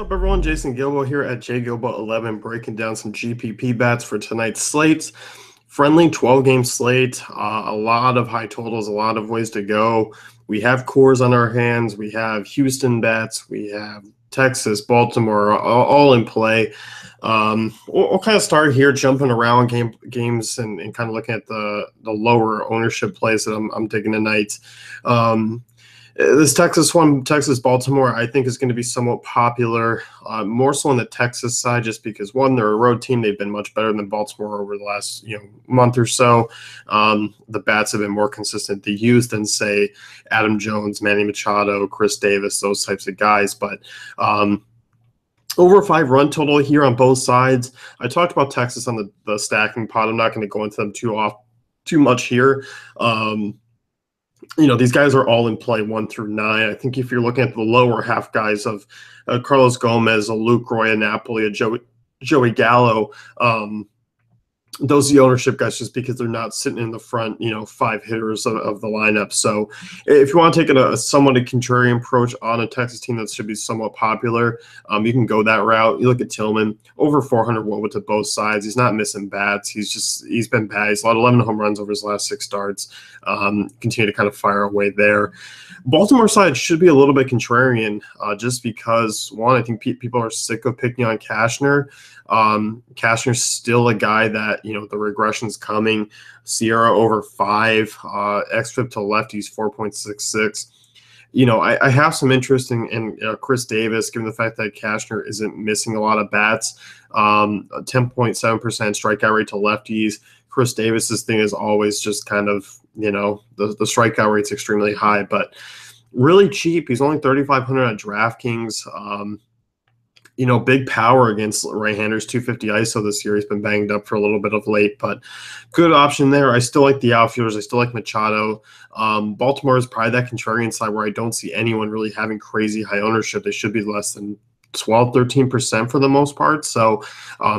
What's up, everyone? Jason Gilbo here at jgilbo11, breaking down some GPP bets for tonight's slates. Friendly 12-game slate, a lot of high totals, a lot of ways to go. We have cores on our hands. We have Houston bets. We have Texas, Baltimore, all in play. We'll kind of start here, jumping around games and kind of looking at the lower ownership plays that I'm taking tonight. This Texas one, Texas-Baltimore, I think is going to be somewhat popular, more so on the Texas side, just because, one, they're a road team. They've been much better than Baltimore over the last month or so. The bats have been more consistent to use than, say, Adam Jones, Manny Machado, Chris Davis, those types of guys. But over 5 run total here on both sides. I talked about Texas on the stacking pod. I'm not going to go into them too much here. These guys are all in play 1 through 9. I think if you're looking at the lower half guys of Carlos Gomez, a Luke Roy, a Napoli, a Joey Gallo, those are the ownership guys just because they're not sitting in the front, 5 hitters of the lineup. So if you want to take a somewhat a contrarian approach on a Texas team that should be somewhat popular, you can go that route. You look at Tillman, over 400 WOBA to both sides. He's not missing bats. He's been bad. He's allowed 11 home runs over his last 6 starts. Continue to kind of fire away there. Baltimore side should be a little bit contrarian just because, one, I think people are sick of picking on Cashner. Cashner's still a guy that, the regression's coming. Sierra over 5, xFIP to lefties 4.66. I have some interest in Chris Davis, given the fact that Cashner isn't missing a lot of bats. 10.7% strikeout rate to lefties. Chris Davis's thing is always just kind of, the strikeout rate's extremely high, but really cheap. He's only 3,500 on DraftKings. Big power against right-handers, 250 ISO this year. He's been banged up for a little bit of late, but good option there. I still like the outfielders. I still like Machado. Baltimore is probably that contrarian side where I don't see anyone really having crazy high ownership. They should be less than 12, 13% for the most part. So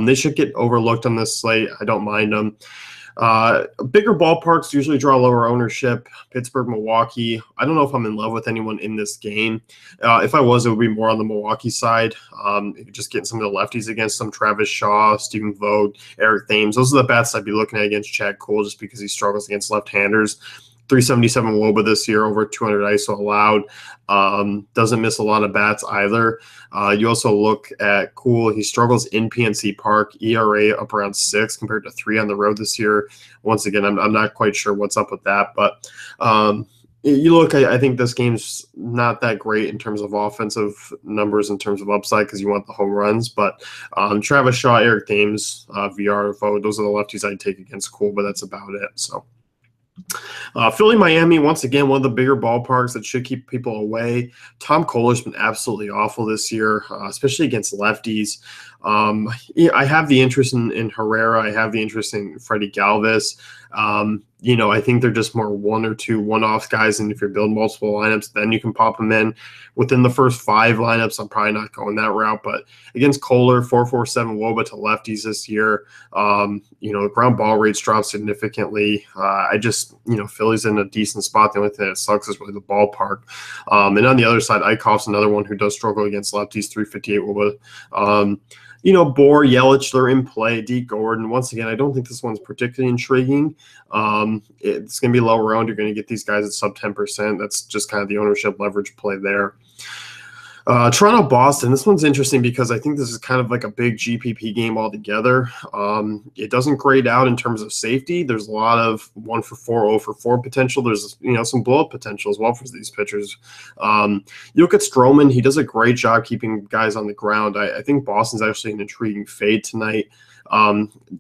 they should get overlooked on this slate. I don't mind them. Bigger ballparks usually draw lower ownership. Pittsburgh, Milwaukee. I don't know if I'm in love with anyone in this game. If I was, it would be more on the Milwaukee side. Just getting some of the lefties against them. Travis Shaw, Stephen Vogt, Eric Thames. Those are the bats I'd be looking at against Chad Cole just because he struggles against left-handers. 377 WOBA this year, over 200 ISO allowed. Doesn't miss a lot of bats either. You also look at Cool. He struggles in PNC Park. ERA up around 6 compared to 3 on the road this year. Once again, I'm not quite sure what's up with that. But you look, I think this game's not that great in terms of offensive numbers, in terms of upside, because you want the home runs. But Travis Shaw, Eric Thames, VR, Vogt, those are the lefties I'd take against Cool, but that's about it. So. Philly, Miami, once again, one of the bigger ballparks that should keep people away. Tom Kohler's been absolutely awful this year, especially against lefties. I have the interest in Herrera. I have the interest in Freddie Galvis. I think they're just more 1 or 2 one-off guys, and if you're building multiple lineups, then you can pop them in. Within the first 5 lineups, I'm probably not going that route, but against Kohler, 4.47 WOBA to lefties this year. The ground ball rates dropped significantly. Philly's in a decent spot. The only thing that sucks is really the ballpark. And on the other side, Eichhoff's another one who does struggle against lefties, 358 WOBA. Bohr, Yelich, they're in play. D. Gordon, once again, I don't think this one's particularly intriguing. It's going to be low round. You're going to get these guys at sub 10%. That's just kind of the ownership leverage play there. Toronto, Boston. This one's interesting because I think this is kind of like a big GPP game altogether. It doesn't grade out in terms of safety. There's a lot of 1 for 4, 0 for 4 potential. There's some blow-up potential as well for these pitchers. You look at Stroman. He does a great job keeping guys on the ground. I think Boston's actually an intriguing fade tonight.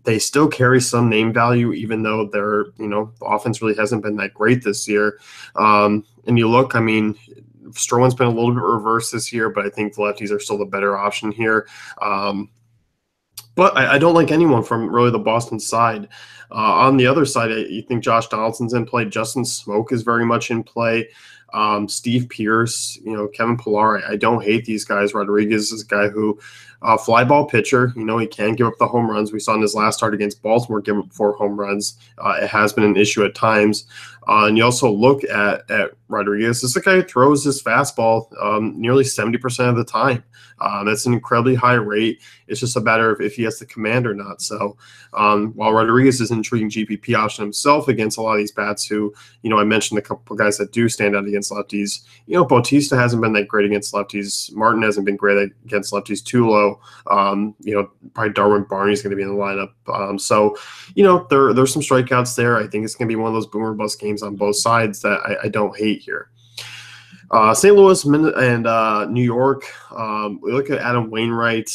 They still carry some name value, even though the offense really hasn't been that great this year. And you look, Stroman's been a little bit reversed this year, but I think the lefties are still the better option here. But I don't like anyone from really the Boston side. On the other side, you think Josh Donaldson's in play. Justin Smoke is very much in play. Steve Pearce, Kevin Pillar. I don't hate these guys. Rodriguez is a guy who, fly ball pitcher. He can give up the home runs. We saw in his last start against Baltimore give up 4 home runs. It has been an issue at times. And you also look at Rodriguez. This is a guy who throws his fastball nearly 70% of the time. That's an incredibly high rate. It's just a matter of if he has the command or not. So while Rodriguez is an intriguing GPP option himself against a lot of these bats who, I mentioned a couple of guys that do stand out against lefties. Bautista hasn't been that great against lefties. Martin hasn't been great against lefties. Tulo, probably Darwin Barney's going to be in the lineup. So there's some strikeouts there. I think it's going to be one of those boomer bust games on both sides that I don't hate here. St. Louis and New York, we look at Adam Wainwright.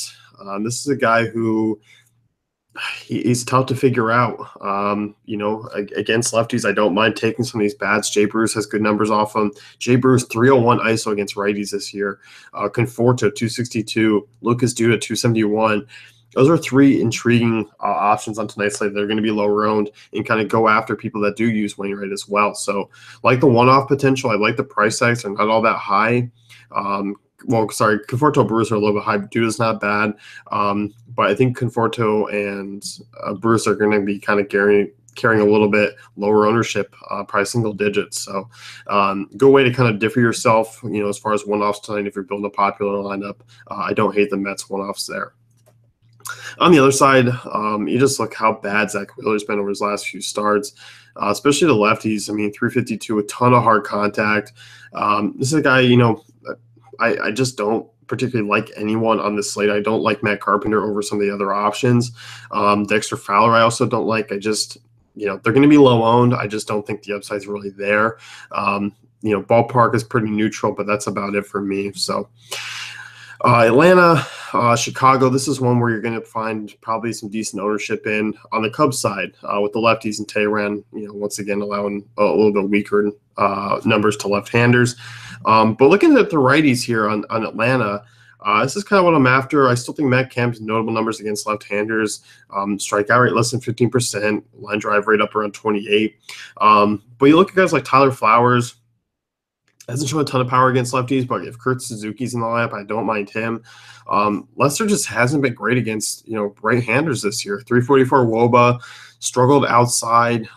This is a guy who he's tough to figure out. Against lefties, I don't mind taking some of these bats. Jay Bruce has good numbers off him. Jay Bruce, 301 ISO against righties this year. Conforto, 262. Lucas Duda, 271. Those are 3 intriguing options on tonight's slate. They're going to be lower owned and kind of go after people that do use Wainwright as well. So, like the one-off potential, I like the price tags. They're not all that high. Conforto, Bruce are a little bit high. Duda's not bad. But I think Conforto and Bruce are going to be kind of carrying a little bit lower ownership, probably single digits. So good way to kind of differ yourself, as far as one-offs tonight if you're building a popular lineup. I don't hate the Mets one-offs there. On the other side, you just look how bad Zach Wheeler's been over his last few starts, especially the lefties. 352, a ton of hard contact. This is a guy, I just don't particularly like anyone on this slate. I don't like Matt Carpenter over some of the other options. Dexter Fowler I also don't like. I just, they're going to be low owned. I just don't think the upside's really there. Ballpark is pretty neutral, but that's about it for me. So Atlanta, Chicago, this is one where you're going to find probably some decent ownership in on the Cubs side with the lefties and Tehran, once again allowing a little bit weaker numbers to left-handers. But looking at the righties here on Atlanta, this is kind of what I'm after. I still think Matt Kemp's notable numbers against left-handers, strikeout rate less than 15%, line drive rate up around 28. But you look at guys like Tyler Flowers, hasn't shown a ton of power against lefties, but if Kurt Suzuki's in the lineup, I don't mind him. Lester just hasn't been great against, right-handers this year. 344 WOBA, struggled outside,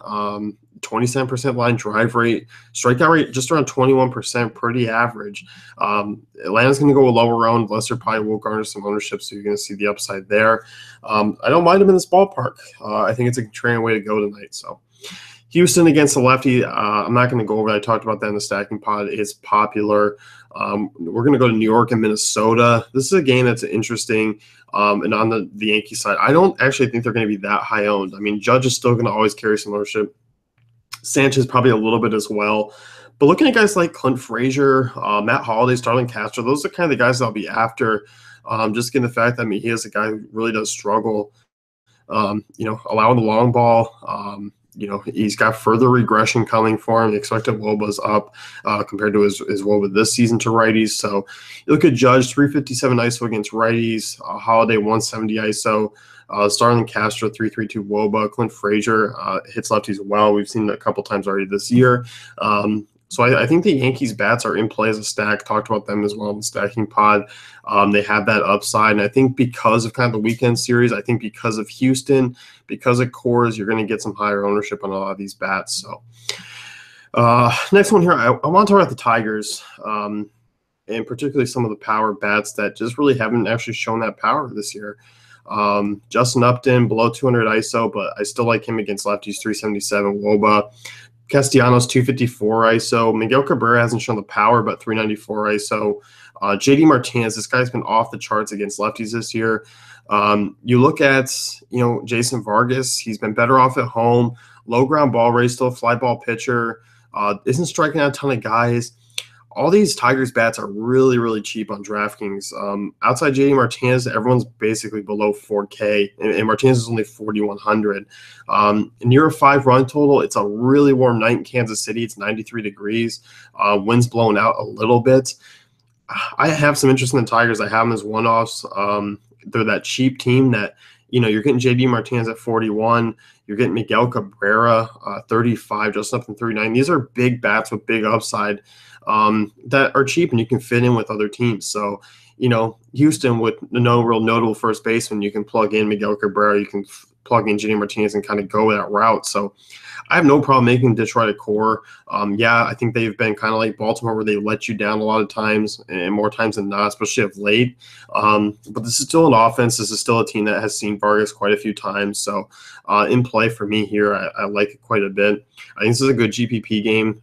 27% line drive rate, strikeout rate just around 21%, pretty average. Atlanta's going to go a lower owned. Lester probably will garner some ownership, so you're going to see the upside there. I don't mind him in this ballpark. I think it's a contrarian way to go tonight. So Houston against the lefty, I'm not going to go over that. I talked about that in the stacking pod. It's popular. We're going to go to New York and Minnesota. This is a game that's interesting. And on the Yankee side, I don't actually think they're going to be that high owned. Judge is still going to always carry some ownership. Sanchez probably a little bit as well. But looking at guys like Clint Frazier, Matt Holliday, Starlin Castro, those are kind of the guys I'll be after. Just given the fact that he is a guy who really does struggle, allowing the long ball. He's got further regression coming for him. The expected WOBA's up compared to his WOBA this season to righties. So you look at Judge, 357 ISO against righties, Holiday 170 ISO, Starlin Castro 332 WOBA, Clint Frazier hits lefties well. We've seen it a couple times already this year. So I think the Yankees bats are in play as a stack. Talked about them as well in the stacking pod. They have that upside. And I think because of kind of the weekend series, I think because of Houston, because of Coors, you're going to get some higher ownership on a lot of these bats. So next one here, I want to talk about the Tigers, and particularly some of the power bats that just really haven't actually shown that power this year. Justin Upton, below 200 ISO, but I still like him against lefties, 377 WOBA. Castellanos, 254 ISO. Miguel Cabrera hasn't shown the power, but 394 ISO. JD Martinez, this guy's been off the charts against lefties this year. You look at, Jason Vargas, he's been better off at home. Low ground ball rate, still a fly ball pitcher. Isn't striking out a ton of guys. All these Tigers bats are really, really cheap on DraftKings. Outside JD Martinez, everyone's basically below 4K, and Martinez is only 4,100. Near a 5-run total, it's a really warm night in Kansas City. It's 93 degrees. Wind's blowing out a little bit. I have some interest in the Tigers. I have them as one-offs. They're that cheap team that, you're getting JD Martinez at 41. You're getting Miguel Cabrera, 35, just up from 39. These are big bats with big upside that are cheap and you can fit in with other teams. So, Houston with no real notable first baseman, you can plug in Miguel Cabrera, you can plug in JD Martinez and kind of go that route. So I have no problem making Detroit a core. I think they've been kind of like Baltimore where they let you down a lot of times and more times than not, especially of late. But this is still an offense. This is still a team that has seen Vargas quite a few times. So in play for me here, I like it quite a bit. I think this is a good GPP game.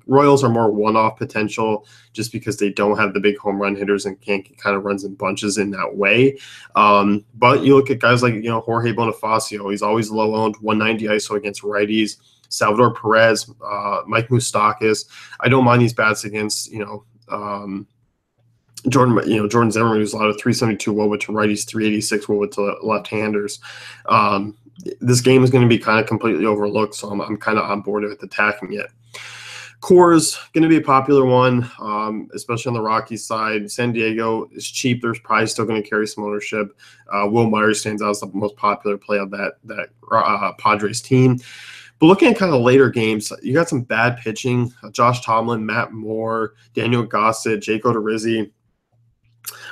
Royals are more one-off potential just because they don't have the big home run hitters and can't get kind of runs in bunches in that way. But you look at guys like, Jorge Bonifacio. He's always low-owned, 190 ISO against righties. Salvador Perez, Mike Moustakas. I don't mind these bats against, Jordan Zimmerman, who's allowed a 372 WOBA to righties, 386 WOBA to left-handers. This game is going to be kind of completely overlooked, so I'm kind of on board with attacking it. Core's going to be a popular one, especially on the Rockies side. San Diego is cheap. They're probably still going to carry some ownership. Will Myers stands out as the most popular play of that Padres team. But looking at kind of later games, you got some bad pitching. Josh Tomlin, Matt Moore, Daniel Gossett, Jake Odorizzi.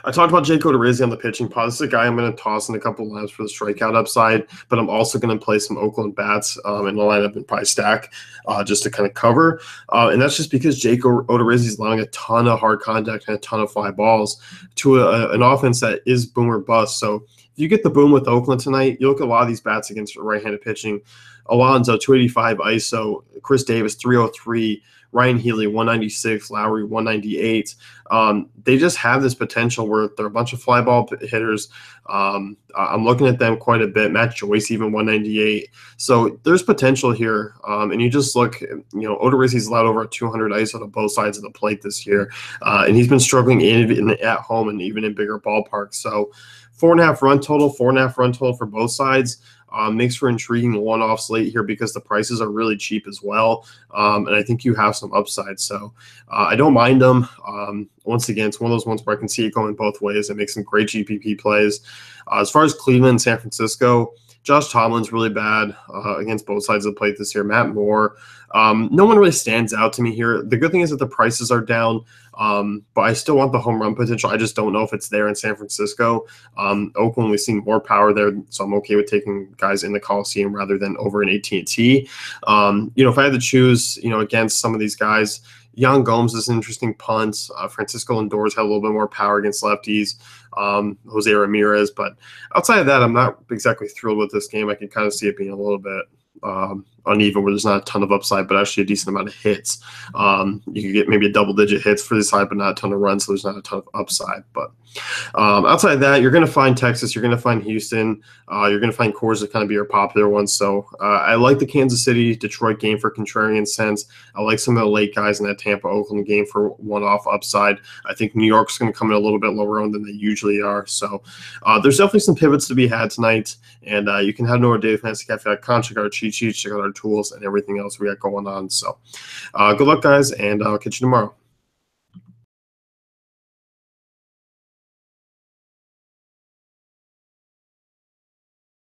I talked about Jake Odorizzi on the pitching pod. This is a guy I'm going to toss in a couple of lineups for the strikeout upside, but I'm also going to play some Oakland bats in the lineup and probably stack just to kind of cover. And that's just because Jake Odorizzi is allowing a ton of hard contact and a ton of fly balls to an offense that is boom or bust. So if you get the boom with Oakland tonight, you look at a lot of these bats against right-handed pitching. Alonso, 285 ISO, Chris Davis, 303, Ryan Healy, 196, Lowry, 198. They just have this potential where they're a bunch of fly ball hitters. I'm looking at them quite a bit. Matt Joyce, even 198. So there's potential here. And you just look, Odorizzi's allowed over 200 ISO on both sides of the plate this year. And he's been struggling at home and even in bigger ballparks. So 4.5 run total for both sides. Makes for intriguing one-off slate here because the prices are really cheap as well. And I think you have some upside. So I don't mind them. Once again, it's one of those ones where I can see it going both ways. It makes some great GPP plays. As far as Cleveland and San Francisco, Josh Tomlin's really bad against both sides of the plate this year. Matt Moore. No one really stands out to me here. The good thing is that the prices are down, but I still want the home run potential. I just don't know if it's there in San Francisco. Oakland, we've seen more power there, so I'm okay with taking guys in the Coliseum rather than over in AT&T. If I had to choose, against some of these guys, Yan Gomes is an interesting punt. Francisco Lindor's had a little bit more power against lefties. Jose Ramirez, but outside of that, I'm not exactly thrilled with this game. I can kind of see it being a little bit uneven, where there's not a ton of upside, but actually a decent amount of hits. You could get maybe a double-digit hits for this side, but not a ton of runs, so there's not a ton of upside. But outside of that, you're going to find Texas, you're going to find Houston, you're going to find Coors to kind of be your popular ones. So I like the Kansas City-Detroit game for contrarian sense. I like some of the late guys in that Tampa-Oakland game for one-off upside. I think New York's going to come in a little bit lower owned than they usually are. So there's definitely some pivots to be had tonight, and you can head over to dailyfantasycafe.com, check out our cheat sheets, check out our tools, and everything else we got going on. So good luck, guys, and I'll catch you tomorrow.